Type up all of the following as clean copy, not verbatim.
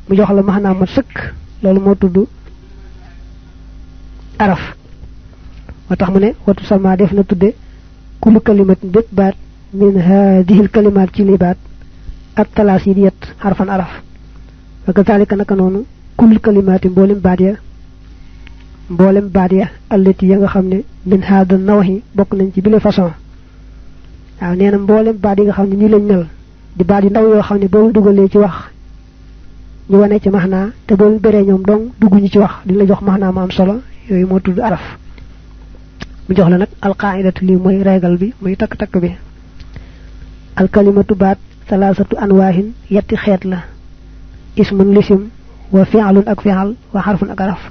mu jox la maana mat sëkk loolu moo tudd araf motax mu ne watu sama def na tudde kullu kalimatin bépp baat min hadhihi al kalimat ci li baat at talasidiyat harfan araf wa kadhalika naka nonu kullu kalimatin mbolem baat ya allati ya nga xamne min hada nawhi bok nañ ci bile façon waaw neena mbolem baat yi nga xamne ni lañ mel di baat yi ndaw yo xamne bo duggalé ci wax ñu wone ci mahna te bo béré ñom dong dugguñu ci wax di la jox mahna ma am solo yoy mo tuddu araf mu jox la nak al qa'idatu li moy régal bi moy tak tak bi al kalimatu baat salasatu anwahin yetti xeet la ismun lisim wa fi'lun ak fi'al wa harfun ak araf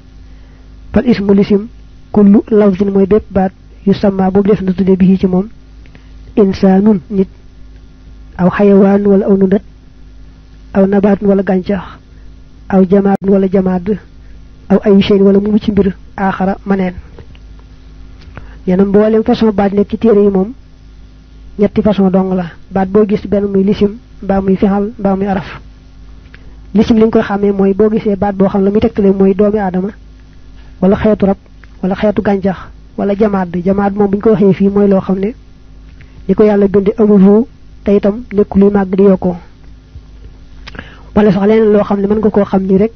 fal ismu lisim kullu lafzin moy bépp baat yusamma bobu def na tudde bi ci mom insanun nit aw hayawan wala aw nundat aw nabat wala gancax aw jamaat wala jamaad aw ay shay wala mu ci mbir akhara manen yana mbolem façon baat nek ci téré yi mom ñetti façon dong la baat bo gis ben muy lisim ba muy fi'al ba muy araf lisim liñ koy xamé moy bo gisé baat bo xam la mi tektale moy doomi adama wala xéetu rab wala xéetu ganjax wala jamaad mom buñ ko waxé fi moy lo xamné diko yalla bindé amul tay itam nekul luy mag di yoko wala sax leneen lo xamné man nga ko xam ni rek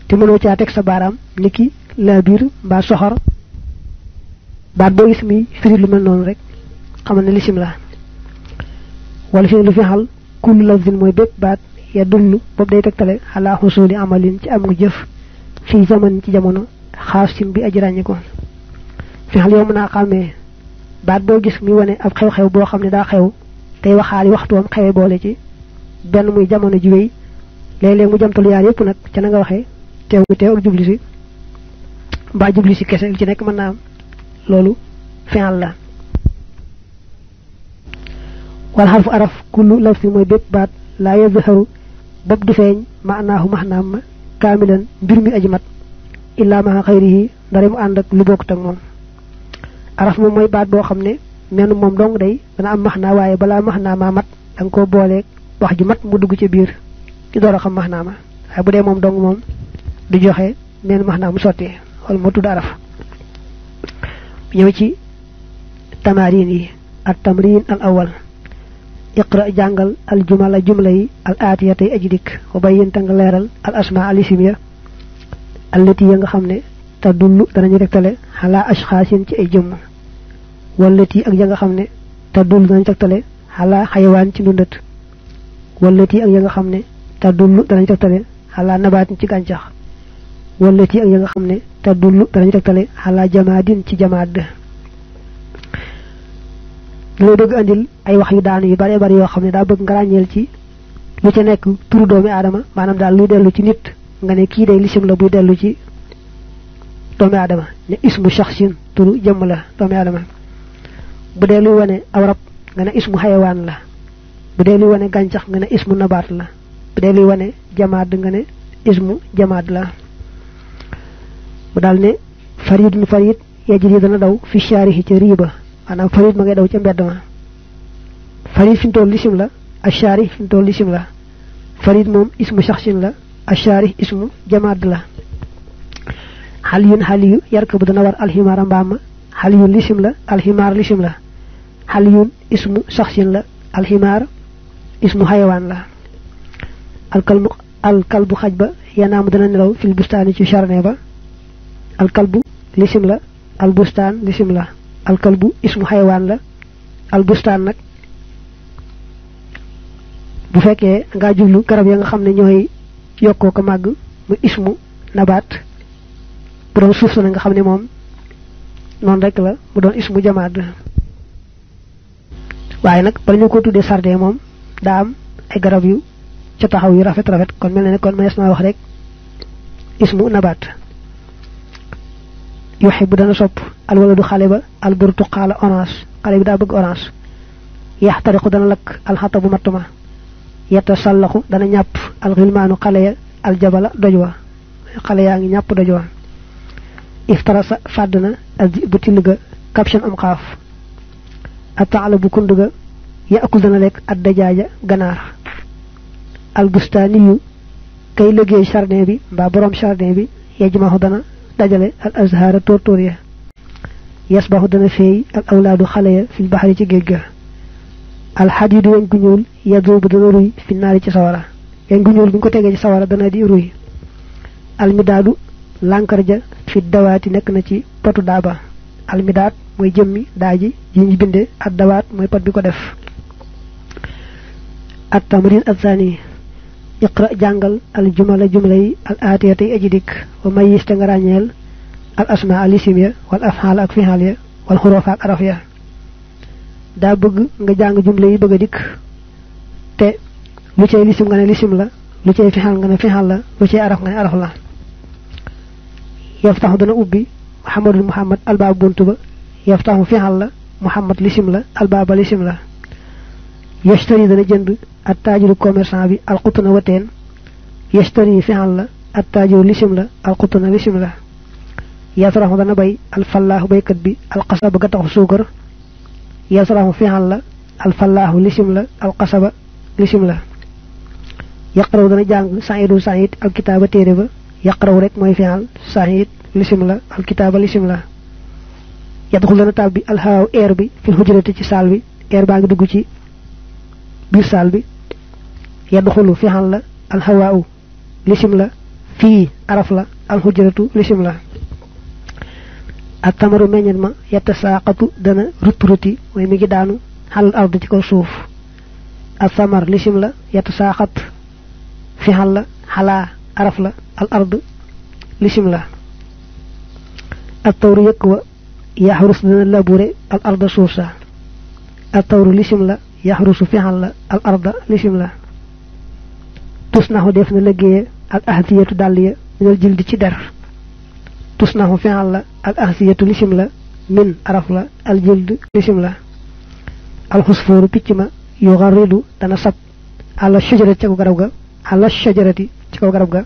te mëno ci tek sa baram niki la bir ba soxor baat bo gis mi firi lu mel non rek xamna lisim la wala fi lu fi hal kullu lafzin moy bépp baat ya dullu bob day tektale ala husuli amalin ci amu jëf fi zaman ci jamono xaasim bi aji ràññi ko fi hal yow mëna xamé baat bo gis mi wone ab xew-xew bo xamne da xew tay waxaali waxtuam xewé boole ci ben muy jamono ji wéy léeg-léeg mu jamtul yaar yépp nak ci na nga waxé teew ak jublisi ba jublisi kessé ci nek mën na am lolu fi'al la wal harfu araf kullu lafzi moy bépp baat la yazharu bob du feñ ma'nahu mahnam kamilan mbir mi aji mat illa ma khayrihi ndare mu and ak lu bokut ak mom araf mom moy baat bo xamne men mom dong day dana am mahna waye bala mahna ma mat dang ko bolé wax ju mat mu dugg ci biir ci doora xam mahna ma ay budé mom dong mom du joxe men mahna mu soti wal mo tud araf ñew ci tamarin yi at tamrin al awwal اقرا جانغال الجمل جمله الاتيه اجديك وبين تنگ ليرال الاسماء الاسميه التي يغا خامني تدل دا نيو ريكتالي على اشخاص تي اي جم والتي اك يغا خامني تدل دا نيو ريكتالي على حيوان تي ندت والتي اك يغا خامني تدل دا نيو ريكتالي على نبات تي غانچاخ والتي اك يغا خامني تدل دا نيو ريكتالي على جماد تي جماد lo deug andil ay wax yu daanu yu bari bari yo xamne da bëgg nga rañel ci lu ci nek turu doomi adama manam dal luy delu ci nit nga ne ki day lisim la buy delu ci doomi adama ne ismu shakhsin turu jëm la doomi adama bu de luy wone aw rab nga ne ismu hayawan la bu de luy wone gancax nga ne ismu nabat la bu de luy wone jamaad nga ne ismu jamaad la bu dal ne faridun farid yajri dana daw fi sharihi ci riba ana farid ma ngay daw ci mbedd ma farid fi tol lisim la ashari fi tol lisim la farid mom ismu shakhsin la ashari ismu jamaad la haliyun haliyu yarkabu dana war alhimara mbam haliyun lisim la alhimar lisim la haliyun ismu shakhsin la alhimar ismu hayawan la alkalbu khajba yanam dana nelaw fil bustani ci charne ba alkalbu lisim la albustan lisim la alkalbu ismu hayawan la albustan nak bu fekke nga jublu garab ya nga xamne ñoy yokko ko mag mu ismu nabat bu doon suuf na nga xamne mom non rek la mu doon ismu jamaad waye nak bala ñu ko tuddé sardé mom da am ay garab yu ci taxaw yu rafet rafet kon melni kon manes na wax rek ismu nabat yuhibbu dana sopp al waladu khaliba al burtuqala orange xale bi da bëgg orange yahtariqu dana lak al hatabu matuma yatasallaxu dana ñap al ghilmanu xale al jabala dojwa xale yaangi ñap dojwa iftarasa fadna al butilga caption am xaaf ata'ala bu kunduga ya'kul dana lek ad dajaja ganar al bustaniyu kay liggéey jardin bi mbaa borom jardin bi yajmahu dana dajale al azhara tóortóor ya yasbahu dana feey al awlaadu xale ya fil baxari ci géej ga al xadiidu weñ gu ñuul yadubu dana ruy fi naari ci sawara weñ gu ñuul bu ñu ko tegee ci sawara dana di ruy al midaadu lànkar ja fi dawaati nekk na ci potu daaba al midaad mooy jëmmi daaji ji ñu binde ak dawaat mooy pot bi ko def at tamrin athani iqra jàngal al jumala jumla yi al aatiyata yi aji dikk wa mayis te nga ràññeel al asma al isim ya wal afxaal ak fihaal ya wal xuruuf ak araf ya daa bëgg nga jàng jumla yi bëgg a dikk te lu cay lisim nga ne lisim la lu cay fihaal nga ne fihaal la lu cay araf nga ne araf la yaftaxu dana ubbi muhammad albaab buntu ba yaftaxu fihaal la muhammad lisim la albaaba lisim la yashtari dana jënd at taajiru commerçant bi alxutuna wateen yashtari fihaal la at taajiru lisim la alxutuna lisim la yasraxu dana bay alfallaahu baykat bi alxasaba ga taxu suukar yasraxu fihaal la alfallaahu lisim la alxasaba lisim la yaqraw dana jàng saidu said alkitaaba téere ba yaqraw rek mooy fihaal said lisim la alkitaaba lisim la yadxul dana tàbbi alhaaw air bi fil hujrati ci saal bi air baa ngi dugg ci biir saal bi yadxulu fihaal la alhawaaw lisim la fii araf la alhujratu lisim la ak tamaru meññet ma yatasaqatu dana ruturuti mooy mi ngi daanu xalal ard ci kaw suuf ak samar lisim la yatasaqat fihaal la xalaa araf la al ard lisim la ak tawru yëkk wa yaxrus dana labure al arda suuf sa ak tawru lisim la yaxrusu fihaal la al arda lisim la tusnaxu def na liggéeye al ahdiyatu dàll ya minal jildi ci der tusnaxu fihaal la al ahdiyatu lisim la min araf la al jild lisim la al xusfooru picc ma yugarridu dana sab ala shajarati ci kaw garab ga ala shajarati ci kaw garab ga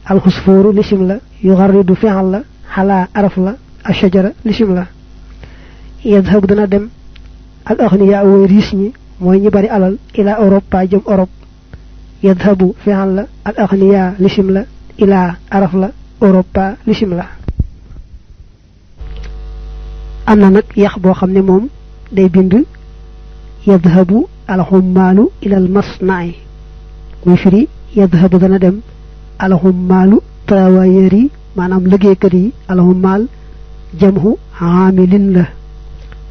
al xusfooru lisim la yugarridu fihaal la xalaa araf la al shajara lisim la yadhabu dana dem al aghniya way riis ñi mooy ñi bari alal ila Europe jëm Europe yadhabu fi'al la al aghniya lisim la ila araf la Europe lisim la am na nag yax boo xam ne moom day bind yadhabu al hummalu ila al masna'i muy firi yadhabu dana dem al hummalu tawayeri maanaam liggéeykat yi al hummal jamhu amilin la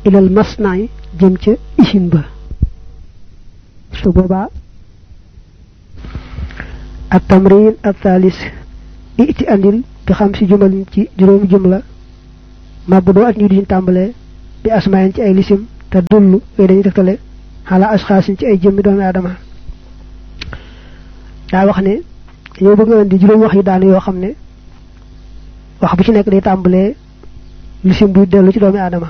ila al masna'i jëm ca usine ba su boobaa ak tamrin ak thalis iti andil bi xam si jumalin ci juróomi jumla mabbu doo at ñu diñ tàmbalee bi asmaayin ci ay lisim te dullu yooyu dañuy tegtale xala asxaasin ci ay jëmmi doomi aadama daa wax ne dañoo bëgg indi juróomi wax yi daanu yoo xam ne wax bu ci nekk day tàmbalee lisim buy dellu ci doomi aadama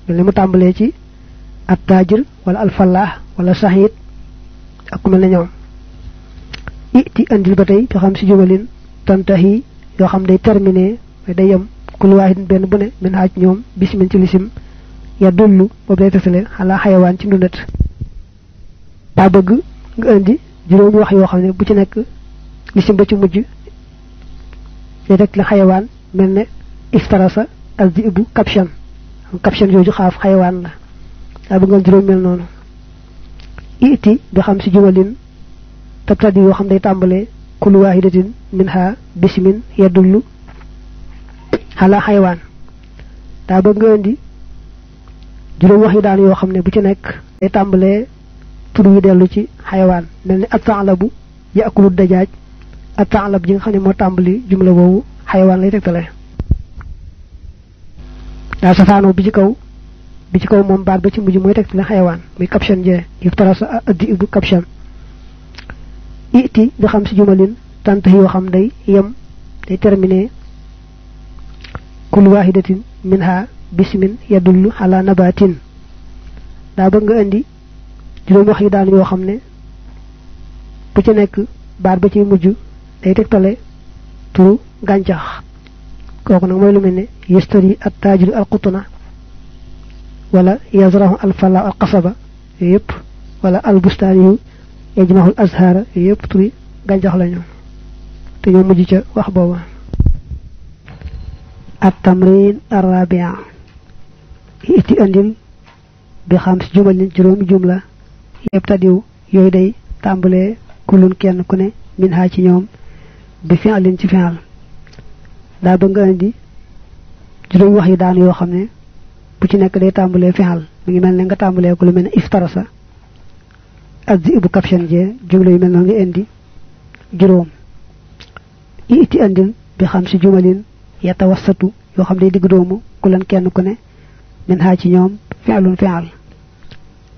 mel ni mu tàmbalee ci at taajir wala alfallah wala sahid ak ku mel ne ñoom iti andil ba tey yoo xam si jumalin tantahi yoo xam day terminé day yem kul waahid benn bu ne min haaj ñoom bismin ci lisim ya dullu boobu day tesale xalaa xayawaan ci ndundat daa bëgg nga indi juróomi wax yoo xam ne bu ci nekk lisim ba ci mujj day rek la xayawaan mel ne iftarasa al dibu caption jooju xaaf xayawaan la daa bëgg nga juróom mel noonu iti bi xam si jumalin tabtadi yoo xam day tàmbalee kul waahidatin minha bismin yadullu ala xaywaan daa bëgg nga indi juróom wax yi daan yoo xam ne bu ci nekk day tàmbalee tur wi dellu ci xaywaan mel ni at-ta'labu ya'kulu dajaaj at-ta'lab ji nga xam ne moo tàmbali jumla boobu xaywaan lay tegtale daa safaanoo bi ci kaw moom baat ba ci mujj mooy tegtale xaywaan muy caption jee yu tarasa addi ibu caption iti bi xam si jumalin tant yoo xam day yem day terminé kul wahidatin minha bismin yadullu ala nabatin daa bëgg nga indi juróom wax yi daan yoo xam ne bu ci nekk baat ba ci mujj day tegtale turu gàncax kooku nag mooy lu mel ne yastari at tajiru al qutna wala yazrahu al fala al qasaba yëpp wala al bustani yu yajmahul azhara yëpp turi gàncax lañu te ñoo mujj ca wax booba. التمرين الرابع iti andil bi xam ci jumal juróomi jumla yebtadiw yoy day tàmbalee kulun kenn ku ne min ha ci ñoom bi fi'lin ci fi'al daa bëgg nga andi juróom wax yi daan yoo xam ne bu ci nekk day tàmbalee fi'al mi ngi mel ne nga tàmbalee ko lu mel ne iftarasa addi ibu caption je jumla yu mel noonu nga indi juróom iti andil bi xam ci jumalin yatawassatu yoo xam day digg doomu kulan kenn ku ne min ha ci ñoom fi'lun fi'al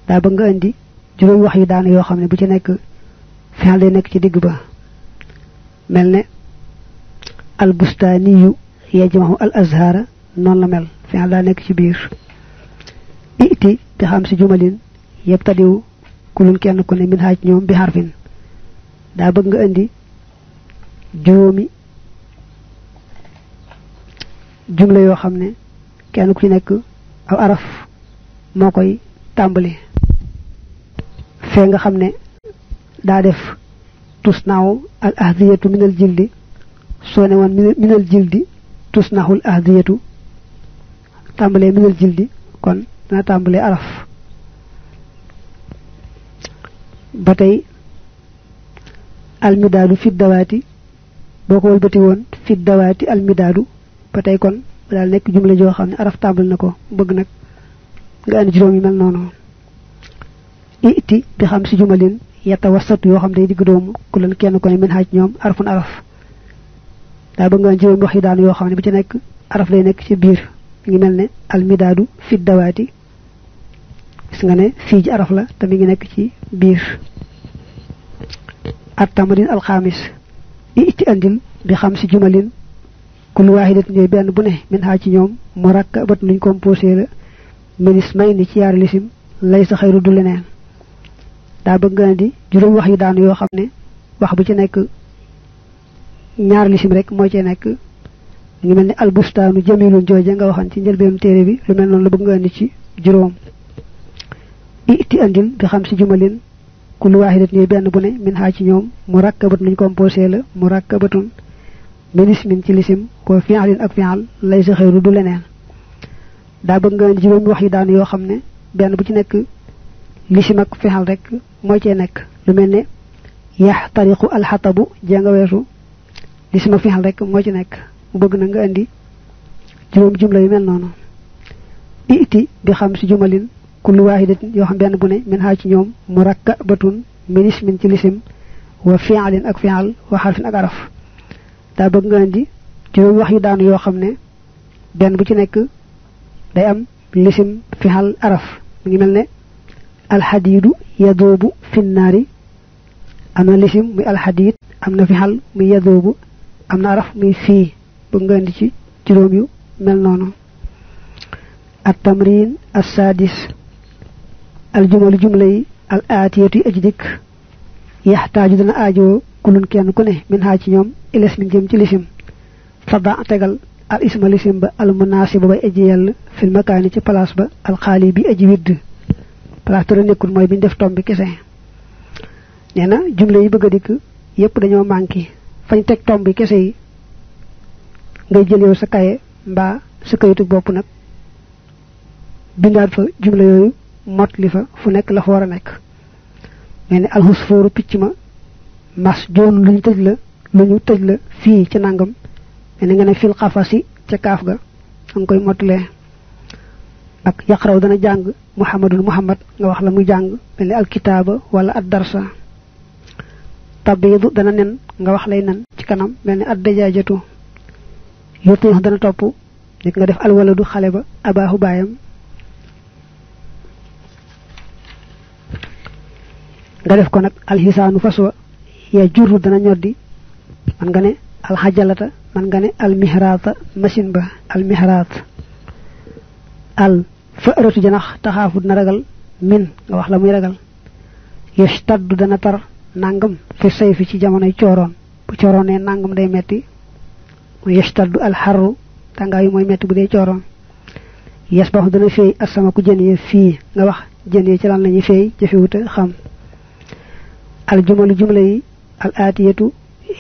daa bëgg nga andi juróom wax yi daan yoo xam ne bu ci nekk fi'al day nekk ci digg ba mel ne al bustaniyu yajma'u al azhara noonu la mel fi'al daa nekk ci biir iti bi xam si jumalin yebtadiw kulun kenn ku ne min ha ci ñoom bi harfin daa bëgg nga andi juróomi jumla yoo xam ne kenn ku ci nekk aw araf moo koy tàmbali fee nga xam ne daa def tusnaaw al ahdiyatu minal jildi soo ne woon minal jildi tusnaahul ahdiyatu tàmbalee minal jildi kon dana tàmbalee araf ba tey almidaadu fi dawaati boo ko wëlbati woon fi dawaati almidaadu ba tey kon daal nekk jumla joo xam ne araf tàmbal na ko bëgg nag nga andi juróom yi mel noonu iti bi xam si jumalin yatawassatu yoo xam day digg doomu ku leen kenn ko ne min haaj ñoom arfun araf daa bëgg nga andi juróom wax yi daan yoo xam ne bu ci nekk araf day nekk ci biir ngi mel ne almidaadu fi dawaati gis nga ne fii ji araf la te mi ngi nekk ci biir at-tamrin al-xaamis iti andil bi xam si jumalin kul wahidat ñoy benn bu ne min ha ci ñoom murakkabat luñ composé la minis may ni ci yaar lisim lay sa xayru du leneen daa bëgg nga di juróom wax yi daan yoo xam ne wax bu ci nekk ñaar lisim rek moo ci nekk ngi mel ni albustaanu jamilun jooja nga waxan ci njëlbeem téere bi lu mel noonu la bëgg nga andi ci juróom iti andil bi xam si jumalin kul wahidat ñoy benn bu ne min ha ci ñoom murakkabat luñ composé la murakkabatun minis min ci lisim ko fi'alin ak fi'al lay sa xeyru du leneen daa bëgg nga juróomi wax yi daan yoo xam ne benn bu ci nekk lisim ak fi'al rek moo cee nekk lu mel ne yaxtariqu alxatabu jee nga weesu lisim ak fi'al rek moo ci nekk mu bëgg na nga andi juróom jumla yu mel noonu iti bi xam si jumalin kullu wahidatin yoo xam benn bu ne min ha ci ñoom murakkabatun minis min ci lisim wa fi'alin ak fi'al wa harfin ak araf daa bëgg nga andi juróom wax yi daan yoo xam ne benn bu ci nekk day am lisim fi'al araf mi ngi mel ne alxadiidu yadoobu finnaari am na lisim muy alxadiid am na fi'al muy yadoobu am na araf muy fii bëgg nga andi ci juróom yu mel noonu at-tamrin as-sadis aljumalu jumla yi al aatiyatu yi aji dikk yaxtaaju dana aajoo kulun kenn ku ne min ha ci ñoom iles min jëm ci lisim fada tegal al isma lisim ba al munaasiba bay aji yell fil makaani ci place ba al xaali bi aji widd place tora nekkul mooy biñ def tombi kese nee na jumla yi bëgg a dikk yépp dañoo manqué fañ teg tombi kese yi ngay jël yow sa kaye mbaa sa kayitu bopp nag bindaat fa jumla yooyu mot li fa fu nekk la fa war a nekk mel ni alxusfooru picc ma mas joon luñu tëj la fii ci nangam mel ni nga ne fil xafasi ca kaaf ga nga koy mottalee ak yaqraw dana jàng muhammadun muhammad nga wax la muy jàng mel ni alkitaaba wala ad darsa tabiidu dana nen nga wax lay nen ci kanam mel ni ad dajaajatu yottu dana topp nit nga def alwaladu xale ba abaahu baayam nga def ko nag alxisaanu faswa ya jurru dana ñoddi man nga ne alxajalata man nga ne almihraata machine ba almihraat al fa'ratu janax taxaafu dana ragal min nga wax la muy ragal yashtaddu dana tar nangam fi sayfi ci jamonoy cooroon bu cooroonee nangam day metti mu yashtaddu alxarru tàngaayu mooy metti bu dee cooroon yasbaxu dana feey asama ku jën yee fii nga wax jën yee ci lan lañuy feey jëfewuta xam al jumalu jumla yi al aatiyatu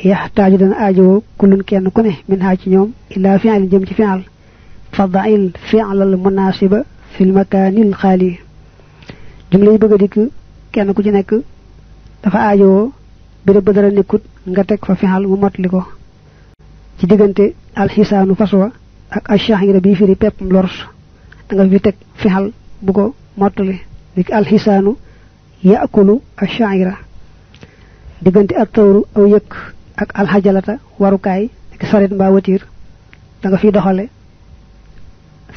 yaxtaaju dana aajo kullun kenn ku ne min ha ci ñoom ila fi'l jëm ci fi'l fadail fi'l al munasiba fil makanil khali jumla yi bëgg dik kenn ku ci nekk dafa aajo bi da dara nekkut nga tek fa fi'l mu motli ko ci digënté al hisanu faswa ak ash-shahira bi firi pep lors da nga fi tek fi'l bu ko motli dik al hisanu ya'kulu ash-sha'ira digënté at tawru aw yëk ak al hajalata warukaay ak saret mba watir da nga fi doxale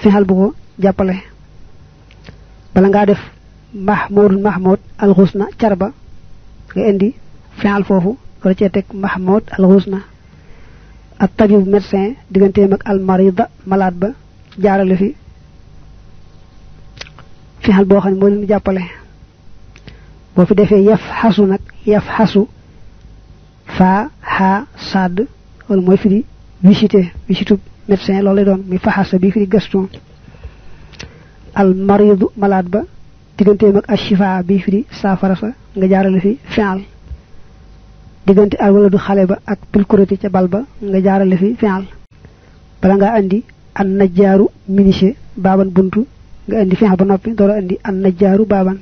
fi'l bu ko jappalé bala nga def mahmud al ghusna charba nga indi fi'l fofu wala ci tek mahmud al ghusna at tabib médecin digënté mak al marida malade ba jaarale fi fi'l bo xamne mo leen jappalé bo fi defé yafhasu nak yafhasu fa ha sad wala moy firi visite médecin lolé doon mi fahasa bi firi gaston al maridu malade ba digënté mak ashifa bi firi safara sa nga jaarale fi fi'l digënté al waladu xalé ba ak pilkurati ca balba nga jaarale fi fi'l bala nga andi an najjaru minise baban buntu nga andi fi'l ba nopi do andi an najjaru baban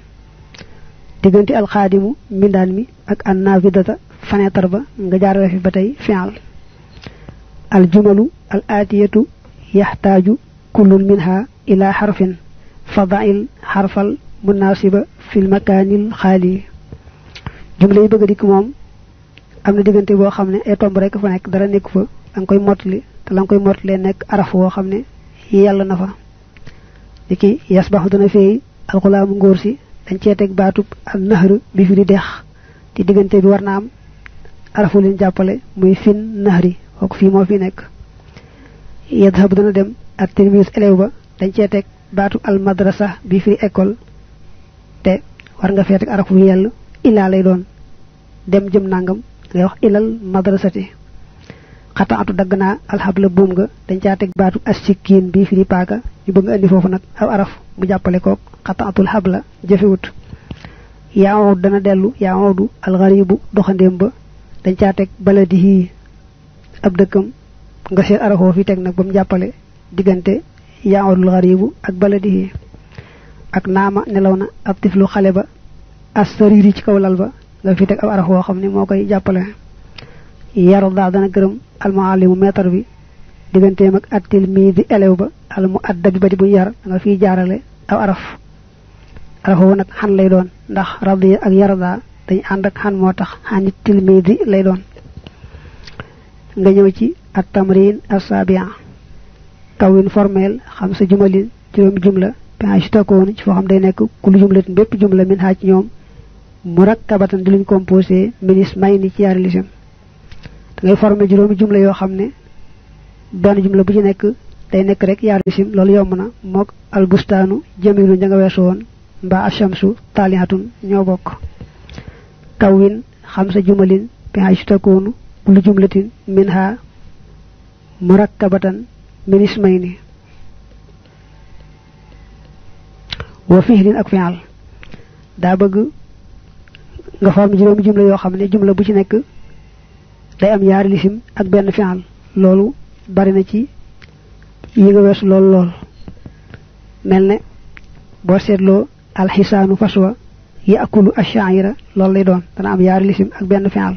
digënté al khadimu mindan mi ak an navidata fenêtre ba nga jaarale fi batay fi'l al jumalu al atiyatu yahtaju kullun minha ila harfin fadail harfal munasiba fil makanil khali jumla yi bëgg dik mom amna digënté bo xamné ay tomb rek fa nek dara nek fa dang koy motli te lang koy motlé nek araf wo xamné yalla na fa diki yasbahu dana fey al ghulam ngor si dañ ci tek batub al nahr bi fi di dex ti digënté bi warna am arafu leen jappalé muy fin nahri ok fi mo fi nek yadhhab dana dem ak tilmis elew ba dañ ci tek batub al madrasa bi fi école te war nga fétek arafu yell ila lay doon dem jëm nangam ngay wax ilal madrasati qata'atu dagna al habla boom nga dañ ca tek batu as-sikin bi fi paaka ñu bëgg andi fofu nak aw araf mu jappalé ko qata'atul habla jëfewut ya'ud dana delu ya'udu al gharibu doxandem ba dañ ca tek baladihi ab dekkam nga sét arafo fi tek nak bam jappalé digënté ya'udul gharibu ak baladihi ak nama nelawna ab tiflu xalé ba as-sariri ci kaw lal ba nga fi tek ab araf wo xamni mo koy jappalé yarda dana gërem al muallimu maître bi digënté mak at tilmidi elew ba al muaddab ba di bu yar nga fi jaarale aw araf wo nak han lay doon ndax radiya ak yarda dañ and ak han motax han tilmidi lay doon nga ñëw ci at tamrin as-sabi'a kawin formel xam sa jumalin juroom jumla page takon ci fo xam day nek ku lu jumlatin bepp jumla min ha ci ñoom murakkabatan di luñ composé minis may ni ci yaari lisam da ngay formé juroomi jumla yoo xam ne benn jumla bu ci nekk day nekk rek yaari lisim loolu yomb na mook al bustaanu jamilu ja nga weesu woon mbaa ashamsu taalihatun ñoo bokk kawin xam sa jumalin bihay takoonu lu jumlatin minha murakkabatan minis may ni wa fihlin ak fi'al daa bëgg nga form juroomi jumla yoo xam ne jumla bu ci nekk day am yaari lisim ak benn fi'al loolu bari na ci yi nga weesu lool melne boo seetloo al hisanu faswa ya'kulu ash-sha'ira loolu lay doon dana am yaari lisim ak benn fi'al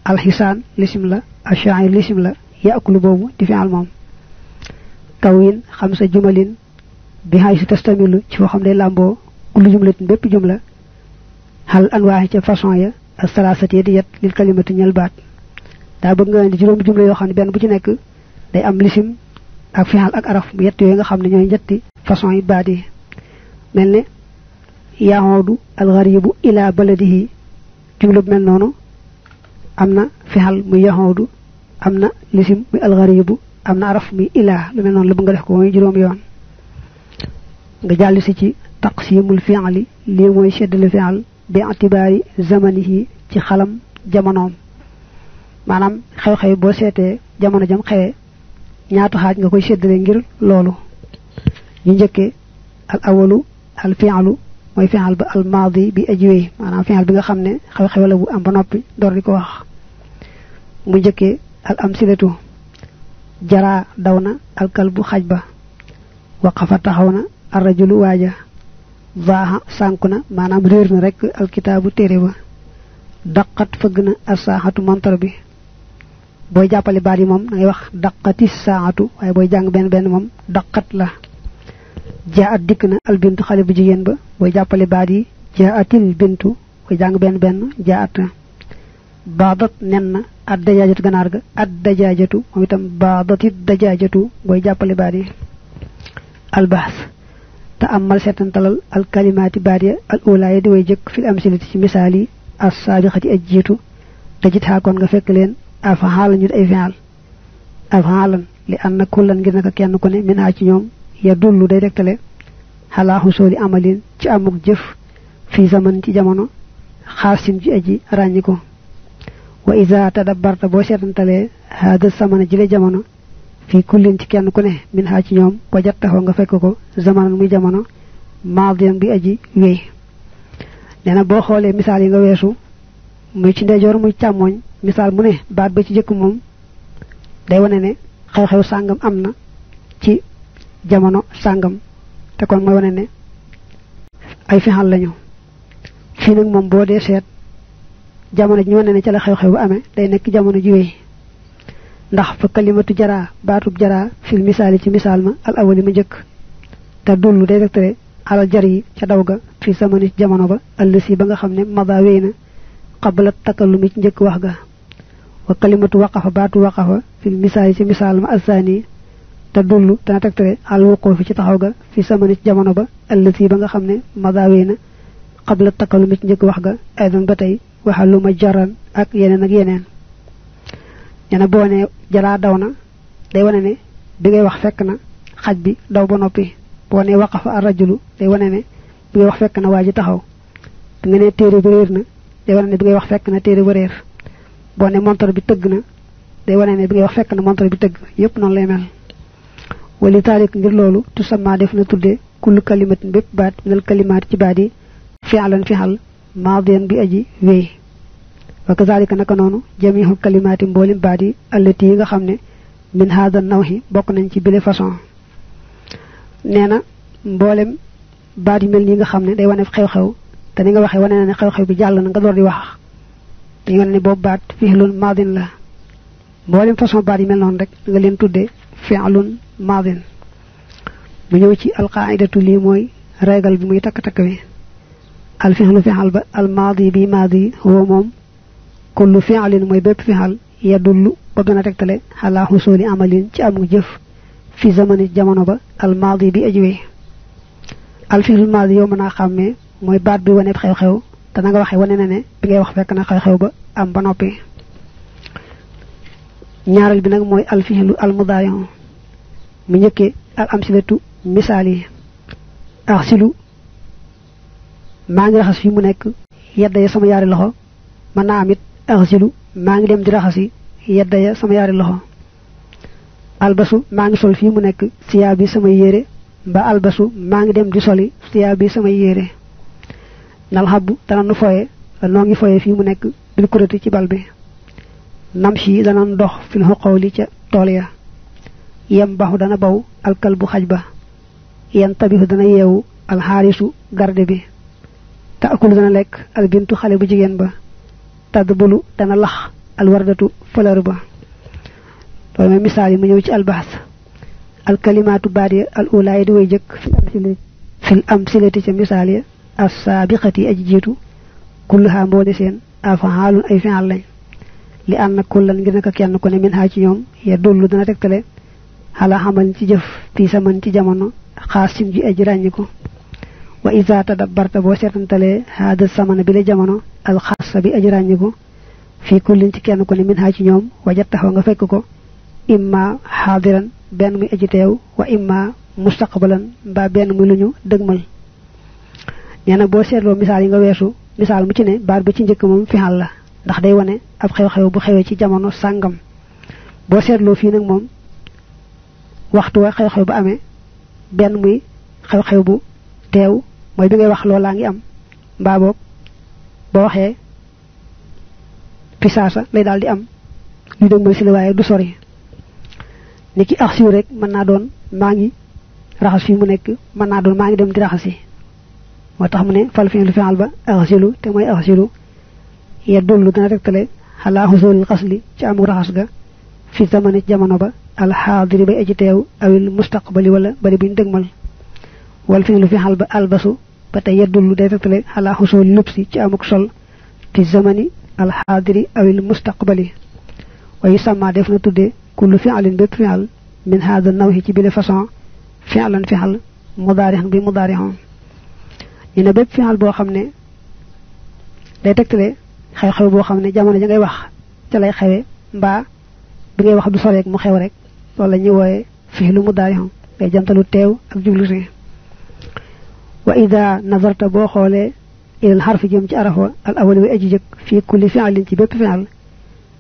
al hisan lisim la ash-sha'ir lisim la ya'kulu boobu di fi'al moom kawin xamsa jumalin bi haysu tastamilu ci foo xam ne lamboo kullu jumlatin bépp jumla hal anwaahi ca façon ya as-salasati di yet lil kalimati ñal baat daa bëgg nga indi juróomi jumla yoo xam ne benn bu ci nekk day am lisim ak fi'al ak araf bu yett yooyu nga xam ne ñooy ñetti façon yi baat yi melne ya'udu al-gharibu ila baladihi jumla mel noonu amna fi'al muy ya'udu amna lisim muy al-gharibu amna araf muy ila lu mel noonu la bëgg nga def ko muy juróom yoon nga jàll si ci taqsimul fi'li li mooy seddale fi'al bi atibari zamanihi ci xalam jamonoom manam xew-xew boo seetee jamono jam xewee ñaatu xaaj nga koy seddale ngir loolu ñu njëkkee al awalu al fi'lu mooy fi'al ba al maadi bi ajwee manam fi'al bi nga xam ne xew-xew la bu am ba noppi door di ko wax mu jëkke al amsilatu jara dawna al kalbu xajba waqafa taxawna ar rajulu waja zaaha sankuna manam réer na rek al kitaabu téere ba daqat fëgg na as-saahatu montar bi boy jàppale baat yi moom da ngay wax daqati saatu waaye boy jàng benn moom daqat la jaat dikk na al bintu xale bu jigéen ba boy jàppale baat yi jaatil bintu boy jàng benn jaat baadat nen na ad dajaajatu ganaar ga ad dajaajatu moom itam baadati dajaajatu boy jàppale baat yi albahs ta amal setantalal al kalimaati baat ya al ulaaya di way jëkk fil amsilati ci misaal yi as saabiqati ajjiitu dajit xaakoon nga fekk leen af'alan ñu ay fi'al af'alan li anna kullan ngir naka kenn ku ne min ha ci ñoom ya dullu day rektale hala husuli amalin ci amuk jëf fi zaman ci jamono xaasin ji aji ràññiko wa iza tadabbarta bo setantale hada samana ji le jamono fi kullin ci kenn ku ne min ha ci ñoom wajattaxo nga fekk ko zaman muy jamono maadiyan bi aji wéy neena bo xoolee misaal yi nga weesu muy ci ndeyjoor muy càmmoñ misal mu ne baat ba ci jëkk moom day wane ne xew-xew sàngam am na ci jamono sàngam te kon mooy wane ne ay fixal lañu fii nag moom boo dee seet jamono ji ñu wane ne ca la xew-xew bu amee day nekk jamono ji wéy ndax fa kalimatu jara baatub jara fil misaali ci misaal ma al awali ma jëkk te dullu day rektale alal jar yi ca daw ga fi samani jamono ba ëllësi ba nga xam ne mada wéy na qabla takallumi ci njëkk wax ga wa kalimatu waqafa baatu waqafa fil misaali ci misaal ma asani te dullu dana tegtale al wuqufi ci taxaw ga fi samani jamono ba ëllësi ba nga xam ne mada wéy na qabla takallumi ci njëkk wax ga aydan ba tey waxaluma jaran ak yeneen ñena boo ne jaraa daw na day wane ne bi ngay wax fekk na xaj bi daw ba noppi boo ne waqafa ar rajulu day wane ne bi ngay wax fekk na waa ji taxaw bi nga ne téere bi réer na day wane ne bi ngay wax fekk na téere ba réer boo ne montor bi tëgg na day wane ne bi ngay wax fekk na montor bi tëgg yépp noonu lay mel wali taalik ngir loolu tusamma def na tudde kullu kalimatin bépp baat minal kalimaat ci baat yi fi'lan fi'al maadiyan bi aji wéy wa kazalika naka noonu jami'u kalimaati mbolim baat yi allati yi nga xam ne min hada nawhi bokk nañ ci bile façon nee na mboolem baat yi mel nii nga xam ne day wane xew-xew te ni nga waxee wane na ne xew-xew bi jàll na nga door di wax dañu wane ne boobu baat fi'lun maadin la mboolem façon baat yi mel noonu rek nga leen tuddee fi'lun maadin mu ñëw ci alqaidatu lii mooy régal bi muy takk-takk wi al fi'lu fi'al ba al maadi bi maadi huwa moom kullu fi'lin mooy bépp fi'al yadullu ba gën a tegtale ala husuli amalin ci amu jëf fi zamani jamono ba al maadi bi ajwe al fi'lu maadi yow mën a xàmmee mooy baat bi wane xew-xew te na nga waxee wane na ne bi ngay wax fekk na xew-xew ba am ba noppi ñaaral bi nag mooy al fi'lu al mudaari'u mu ñëkkee al amsilatu misaal yi arsilu maa ngi raxas fi mu nekk yedda ya sama yaari loxo mën naa am it arsilu maa ngi dem di raxasi yedda ya sama yaari loxo albasu maa ngi sol fii mu nekk siyaa bi samay yére mba albasu maa ngi dem di soli siyaa bi samay yére nal xabbu dana nu foye noo ngi foye fii mu nekk bil kurati ci bal bi namshi dana dox fil xuqawli ca tool ya yem baxu dana baw alkalbu xaj ba yen tabihu dana yeewu alxaarisu garde bi taakulu dana lekk al bintu xale bu jigéen ba tadbulu dana lax al wardatu fleur ba loolu mooy misaal yi mu ñëw ci albahs al kalimaatu baadiya al ulaay di way jëkk fil amsilati ca misaal ya as saabiqati aji jiitu kulluha mboole seen af'aalun ay fi'al lañ li anna kullan ngir naka kenn ku ne min ha ci ñoom ya dullu dana tegtale xala xamal ci jëf fii saman ci jamono xaasim ji aji ràññiku wa iza tadabbarta boo seetantalee hada samana bi la jamono al xaasa bi aji ràññiku fii kullin ci kenn ku ne min ha ci ñoom wajattaxoo nga fekk ko imma xaadiran benn muy aji teew wa imma mustaqbalan mbaa benn muy lu ñu dëgmal nee na boo seetloo misaal yi nga weesu misaal mu ci ne baat ba ci njëkk moom fi'al la ndax day wane ab xew-xew bu xewee ci jamono sàngam boo seetloo fii nag moom waxtu wa xew-xew bu amee benn muy xew-xew bu teew mooy bi ngay wax loolaa ngi am mbaa boog boo waxee pisaasa lay daal di am li dëgmal ci la waaye du sori niki axsiw rek mën naa doon maa ngi raxas fi mu nekk mën naa doon maa ngi dem di raxasi moo tax mu ne fal fi'lu fi'al ba axsilu te mooy axsilu yadullu dana tegtale ala husulil xasli ci amu raxas ga fi zamani jamono ba al xaadiri bay aji teew awil mustaqbali wala bari buñ dëgmal wal fi'lu fi'al ba albasu ba tey yadullu day tegtale ala husulil lubsi ci amuk sol fi zamani al xaadiri awil mustaqbali wa yusamma def na tudde kullu fi'alin bépp fi'al min hada nawhi ci bile façon fi'lan fi'al mudaari'an bi mudaari'un ñu ne bépp fi'al boo xam ne day tegtale xew-xew boo xam ne jamono ja ngay wax ca lay xewe mbaa bi ngay wax du soreek mu xew rek loolu la ñuy wooye fi'lu mudaari'un day jantalu teew ak jublu si wa ida nazarta boo xoolee ilal xarfi jëm ci arafa al awali way aji jëkk fii kulli fi'alin ci bépp fi'al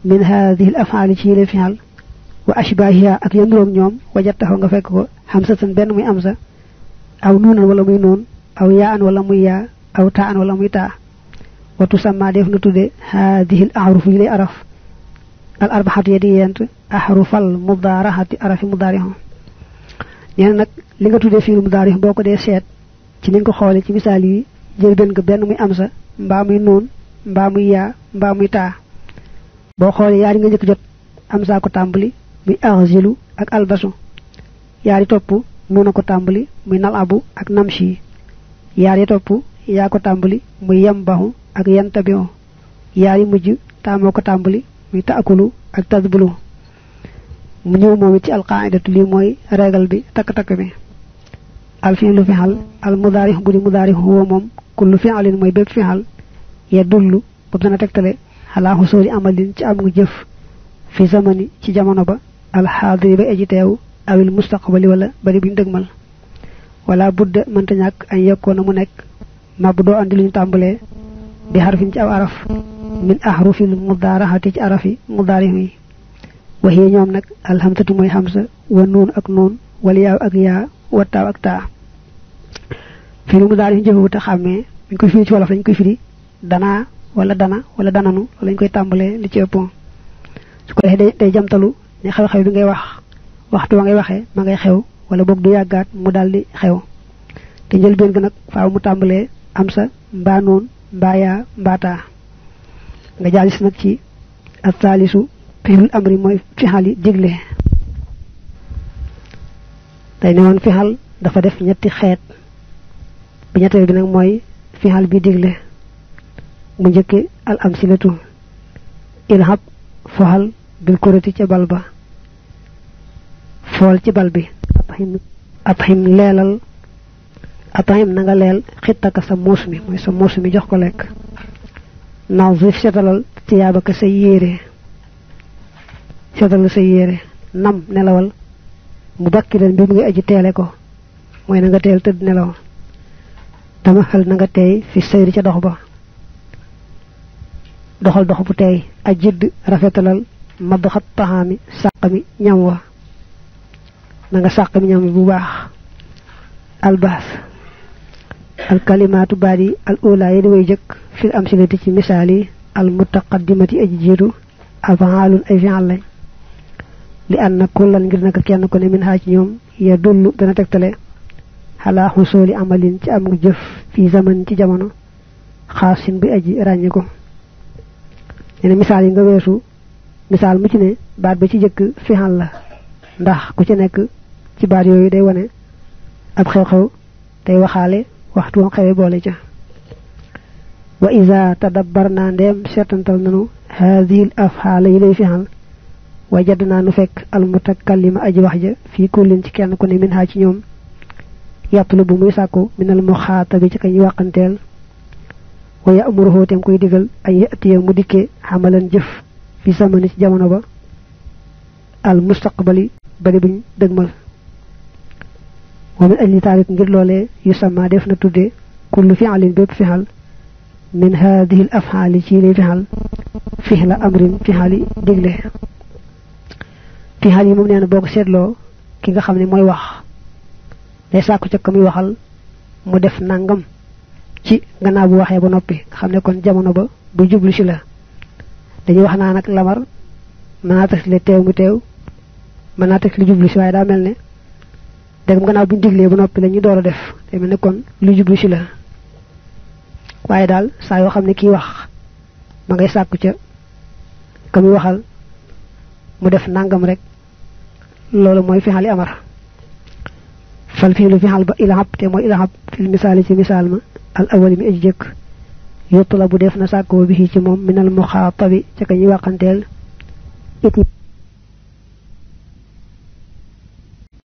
min hadhihi al af'ali ci yile fi'al wa ashbahiha ak yandroog ñoom wajattahu nga fekk ko hamsatan benn muy amsa aw nuunan wala muy nuun aw yaan wala muy yaa aw taan wala muy taa wa tusamma def na tudde hadhihi al ahruf yile araf al arbahatu yadi yent ahrufal mudarahati arafi mudarihu ñen nak li nga tudde fi mudarih boko dé sét ci ni nga xolé ci misal yi jël benn muy amsa mbaa muy nuun mbaa muy yaa mbaa muy taa boo xoolee yaari nga njëkk jot amsa ko tàmbali muy arzilu ak albasu yaari topp nuuna ko tàmbali muy nalabu ak namshi yaari topp yaa ko tàmbali muy yambahu ak yantabiu yaari mujj taamoo ko tàmbali muy taakulu ak tadbulu mu ñëw moom ci alqaidatu li mooy régal bi takk-takk bi al fi'lu fi'al al mudaari bu di mudaari huwa moom kullu fi'alin mooy bépp fi'al yadullu boobu dana tegtale ala husuli amalin ci amu jëf fi zamani ci jamono ba al xaadiri ba aji teew awil mustaqbali wala bari buñ dëgmal wala budda mënta ñàkk ay yekkoona mu nekk mabdoo andi luñu tàmbalee bi harfin ci aw araf min ahrufil mudaarahati ci arafi mudaarihu yi waxiye ñoom nag alhamsatu mooy hamsa wa nuun ak nuun wala yaaw ak yaa wa taaw ak taa fi lu mudaarihu jëfewu te xàmmee buñ koy firi ci wolof lañ koy firi danaa wala dana wala dananu lañ koy tàmbalee li ci ëpp su ko defee day jamtalu ne xew-xew bi ngay wax waxtu wa ngay waxee ma ngay xew wala boog du yàggaat mu daldi xew te njëlbeen ga nag faaw mu tàmbalee am sa mbaa noon mbaa yaa mbaa taa nga jaalis nag ci ak saalisu fi'lul amri mooy fixal yi digle day ne woon fixal dafa def ñetti xeet bi ñetteel bi nag mooy fixal bi digle mu njëkke al amsilatu ilhab foxal bil kurati ca bal ba fool ci bal bi atxim leelal atxim na nga leel xittaka sa muus mi mooy sa muus mi jox ko lekk nazif setalal tiyaabaka sa yére setalal sa yére nam nelawal mu bakkiran bi mu ngi aji teele ko mooy na nga teel tëdd nelaw dama xel na nga teey fi sayri ca dox ba doxal dox bu teey ajid rafetalal madxat taxaami sàq mi ñam wa na nga sàq mi ñam bu baax albas al kalimaatu baadi al ula yi di way jëkk fil amsilati ci misaal yi al mutaqaddimati aji jiitu afaalun ay fi'al lañ li anna kullan ngir naka kenn ko ne min haa ci ñoom ya dullu dana tegtale xalaa xusuli amalin ci am jëf fi zaman ci jamono xaasin bi aji ràññi ko ñene misaal yi nga weesu misaal mu ci ne baat ba ci jëkk fi'al la ndax ku ci nekk ci baat yooyu day wane ab xew-xew day waxaale waxtu woon xewe boole ca wa iza tadabbarna ndem setantal nanu hadhihi al af'ala yi lay fi'al wajadna nu fekk al mutakallima aji wax ja fi kullin ci kenn ku ne min ha ci ñoom yatlubu muy sàkku min al mukhatabi ci kañ waqanteel wa ya'muruhu tem koy digal ay yatiya mu dikke xamalan jëf fi zamani ci jamono ba al mustaqbali bari buñ dëgmal wa min ajli tarik ngir loolee yusamma def na tudde kullu fi'alin bépp fi'al min hadhihi al af'ali ci li fi'al fi'la amrin fi'ali digle fi'al yi moom neena boko seetloo ki nga xam ne mooy wax day sàkku ca ka muy waxal mu def nangam ci gannaaw bu waxee ba noppi nga xam ne kon jamono ba bu jublu ci la dañuy wax naa nag lamar mën naa teg li teew mu teew mën naa teg li jublu si waaye daa mel ne dégam gannaaw bu ñu diglee ba noppi la ñu door a def te mel ne kon lu jublu si la waaye daal saa yoo xam ne kii wax ma ngay sàkku ca ka muy waxal mu def nangam rek loolu mooy fixali amar fal fiilu fixal ba ilahab te mooy ilahab fil misaali ci misaal ma al awali mi aji jëkk yottula bu def na sàkkoo bi ci moom minal muxaatabi ca ka ñuy waxanteel it